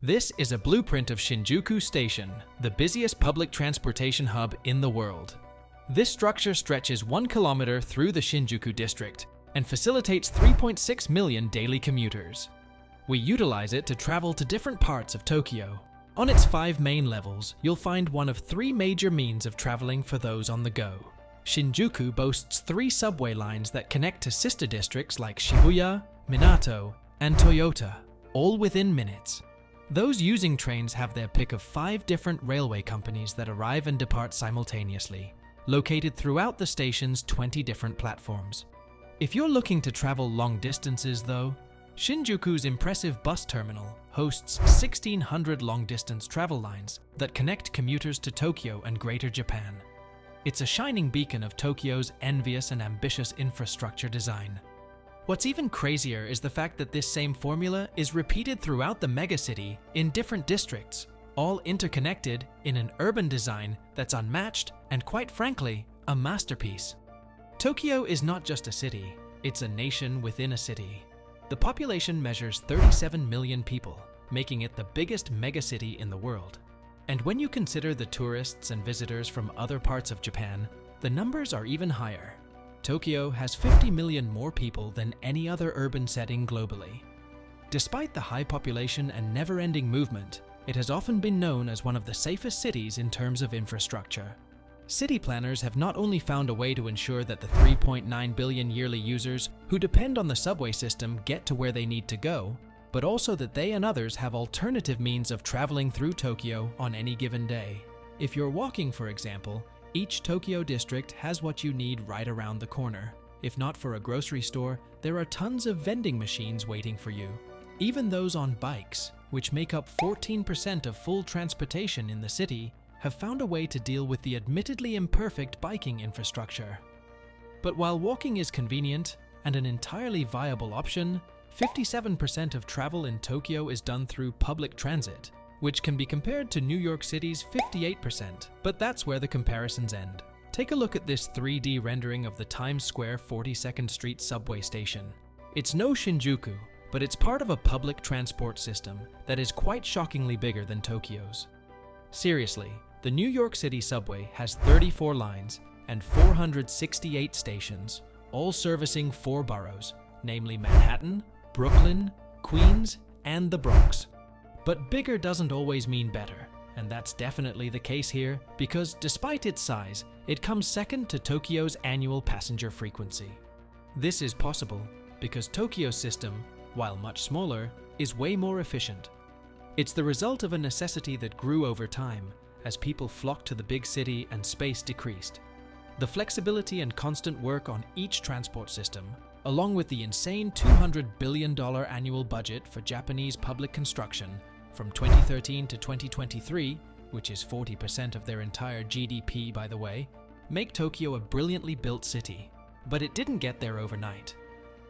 This is a blueprint of Shinjuku Station, the busiest public transportation hub in the world. This structure stretches 1 kilometer through the Shinjuku district and facilitates 3.6 million daily commuters. We utilize it to travel to different parts of Tokyo. On its 5 main levels, you'll find one of 3 major means of traveling for those on the go. Shinjuku boasts 3 subway lines that connect to sister districts like Shibuya, Minato, and Toyota, all within minutes. Those using trains have their pick of 5 different railway companies that arrive and depart simultaneously, located throughout the station's 20 different platforms. If you're looking to travel long distances though, Shinjuku's impressive bus terminal hosts 1,600 long-distance travel lines that connect commuters to Tokyo and Greater Japan. It's a shining beacon of Tokyo's envious and ambitious infrastructure design. What's even crazier is the fact that this same formula is repeated throughout the megacity in different districts, all interconnected in an urban design that's unmatched and, quite frankly, a masterpiece. Tokyo is not just a city, it's a nation within a city. The population measures 37 million people, making it the biggest megacity in the world. And when you consider the tourists and visitors from other parts of Japan, the numbers are even higher. Tokyo has 50 million more people than any other urban setting globally. Despite the high population and never-ending movement, it has often been known as one of the safest cities in terms of infrastructure. City planners have not only found a way to ensure that the 3.9 billion yearly users who depend on the subway system get to where they need to go, but also that they and others have alternative means of traveling through Tokyo on any given day. If you're walking, for example, each Tokyo district has what you need right around the corner. If not for a grocery store, there are tons of vending machines waiting for you. Even those on bikes, which make up 14% of full transportation in the city, have found a way to deal with the admittedly imperfect biking infrastructure. But while walking is convenient and an entirely viable option, 57% of travel in Tokyo is done through public transit, which can be compared to New York City's 58%, but that's where the comparisons end. Take a look at this 3D rendering of the Times Square 42nd Street subway station. It's no Shinjuku, but it's part of a public transport system that is quite shockingly bigger than Tokyo's. Seriously, the New York City subway has 34 lines and 468 stations, all servicing 4 boroughs, namely Manhattan, Brooklyn, Queens, and the Bronx. But bigger doesn't always mean better, and that's definitely the case here because despite its size, it comes second to Tokyo's annual passenger frequency. This is possible because Tokyo's system, while much smaller, is way more efficient. It's the result of a necessity that grew over time as people flocked to the big city and space decreased. The flexibility and constant work on each transport system, along with the insane $200 billion annual budget for Japanese public construction, from 2013 to 2023, which is 40% of their entire GDP by the way, make Tokyo a brilliantly built city. But it didn't get there overnight.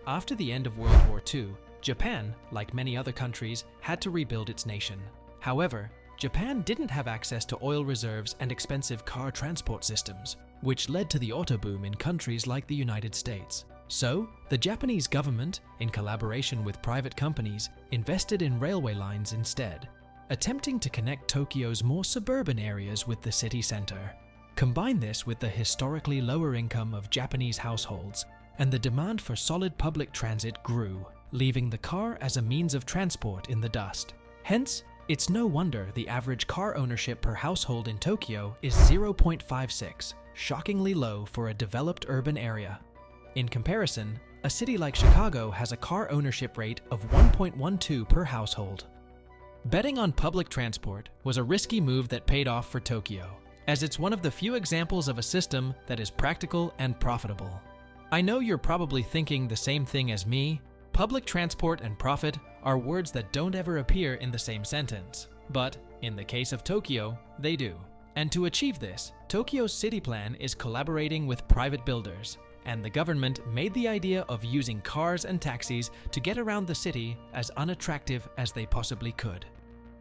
After the end of World War II, Japan, like many other countries, had to rebuild its nation. However, Japan didn't have access to oil reserves and expensive car transport systems, which led to the auto boom in countries like the United States. So, the Japanese government, in collaboration with private companies, invested in railway lines instead, attempting to connect Tokyo's more suburban areas with the city center. Combine this with the historically lower income of Japanese households, and the demand for solid public transit grew, leaving the car as a means of transport in the dust. Hence, it's no wonder the average car ownership per household in Tokyo is 0.56, shockingly low for a developed urban area. In comparison, a city like Chicago has a car ownership rate of 1.12 per household. Betting on public transport was a risky move that paid off for Tokyo, as it's one of the few examples of a system that is practical and profitable. I know you're probably thinking the same thing as me. Public transport and profit are words that don't ever appear in the same sentence. But, in the case of Tokyo, they do. And to achieve this, Tokyo's city plan is collaborating with private builders, and the government made the idea of using cars and taxis to get around the city as unattractive as they possibly could.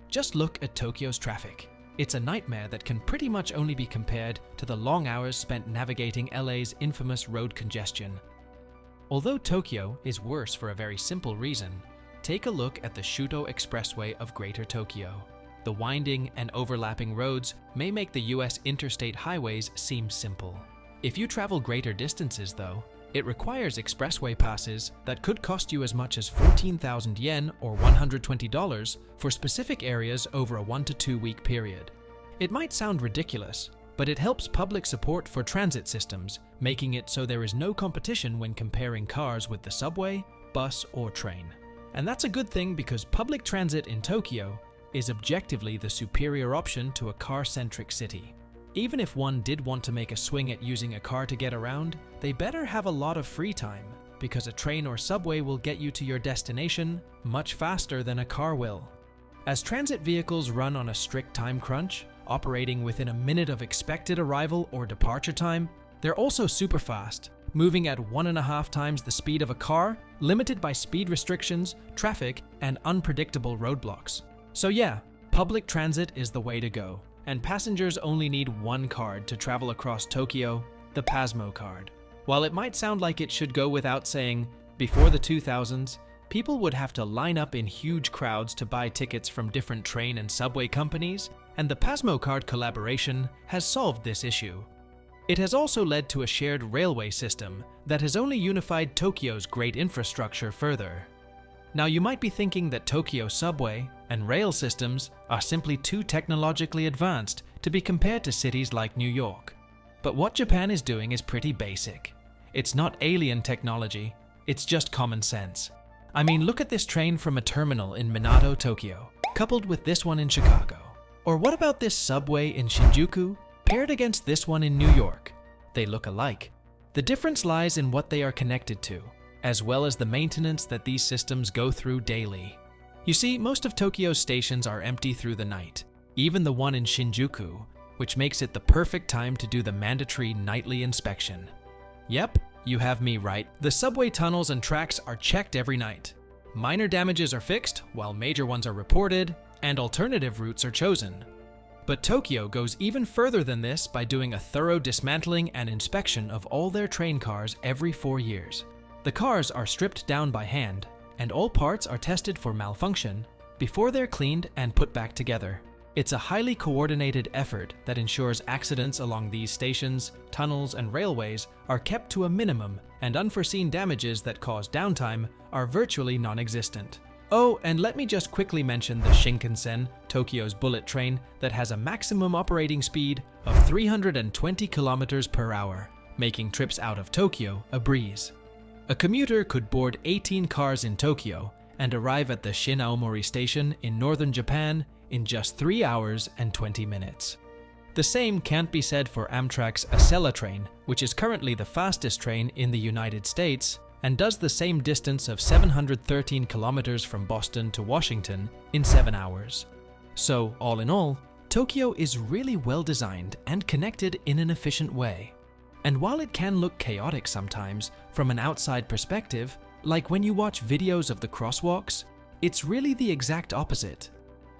Just look at Tokyo's traffic. It's a nightmare that can pretty much only be compared to the long hours spent navigating LA's infamous road congestion. Although Tokyo is worse for a very simple reason, take a look at the Shuto Expressway of Greater Tokyo. The winding and overlapping roads may make the US interstate highways seem simple. If you travel greater distances, though, it requires expressway passes that could cost you as much as 14,000 yen or $120 for specific areas over a 1 to 2 week period. It might sound ridiculous, but it helps public support for transit systems, making it so there is no competition when comparing cars with the subway, bus, or train. And that's a good thing because public transit in Tokyo is objectively the superior option to a car-centric city. Even if one did want to make a swing at using a car to get around, they better have a lot of free time, because a train or subway will get you to your destination much faster than a car will. As transit vehicles run on a strict time crunch, operating within a minute of expected arrival or departure time, they're also super fast, moving at 1.5 times the speed of a car, limited by speed restrictions, traffic, and unpredictable roadblocks. So yeah, public transit is the way to go, and passengers only need one card to travel across Tokyo, the Pasmo card. While it might sound like it should go without saying, before the 2000s, people would have to line up in huge crowds to buy tickets from different train and subway companies, and the Pasmo card collaboration has solved this issue. It has also led to a shared railway system that has only unified Tokyo's great infrastructure further. Now you might be thinking that Tokyo subway and rail systems are simply too technologically advanced to be compared to cities like New York. But what Japan is doing is pretty basic. It's not alien technology, it's just common sense. I mean, look at this train from a terminal in Minato, Tokyo, coupled with this one in Chicago. Or what about this subway in Shinjuku, paired against this one in New York? They look alike. The difference lies in what they are connected to, as well as the maintenance that these systems go through daily. You see, most of Tokyo's stations are empty through the night, even the one in Shinjuku, which makes it the perfect time to do the mandatory nightly inspection. Yep, you have me right. The subway tunnels and tracks are checked every night. Minor damages are fixed, while major ones are reported, and alternative routes are chosen. But Tokyo goes even further than this by doing a thorough dismantling and inspection of all their train cars every 4 years. The cars are stripped down by hand, and all parts are tested for malfunction before they're cleaned and put back together. It's a highly coordinated effort that ensures accidents along these stations, tunnels, and railways are kept to a minimum, and unforeseen damages that cause downtime are virtually non-existent. Oh, and let me just quickly mention the Shinkansen, Tokyo's bullet train that has a maximum operating speed of 320 kilometers per hour, making trips out of Tokyo a breeze. A commuter could board 18 cars in Tokyo and arrive at the Shin-Aomori station in northern Japan in just 3 hours and 20 minutes. The same can't be said for Amtrak's Acela train, which is currently the fastest train in the United States and does the same distance of 713 kilometers from Boston to Washington in 7 hours. So, all in all, Tokyo is really well designed and connected in an efficient way. And while it can look chaotic sometimes from an outside perspective, like when you watch videos of the crosswalks, it's really the exact opposite.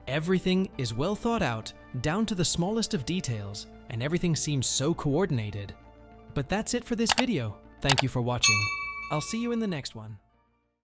Everything is well thought out, down to the smallest of details, and everything seems so coordinated. But that's it for this video. Thank you for watching. I'll see you in the next one.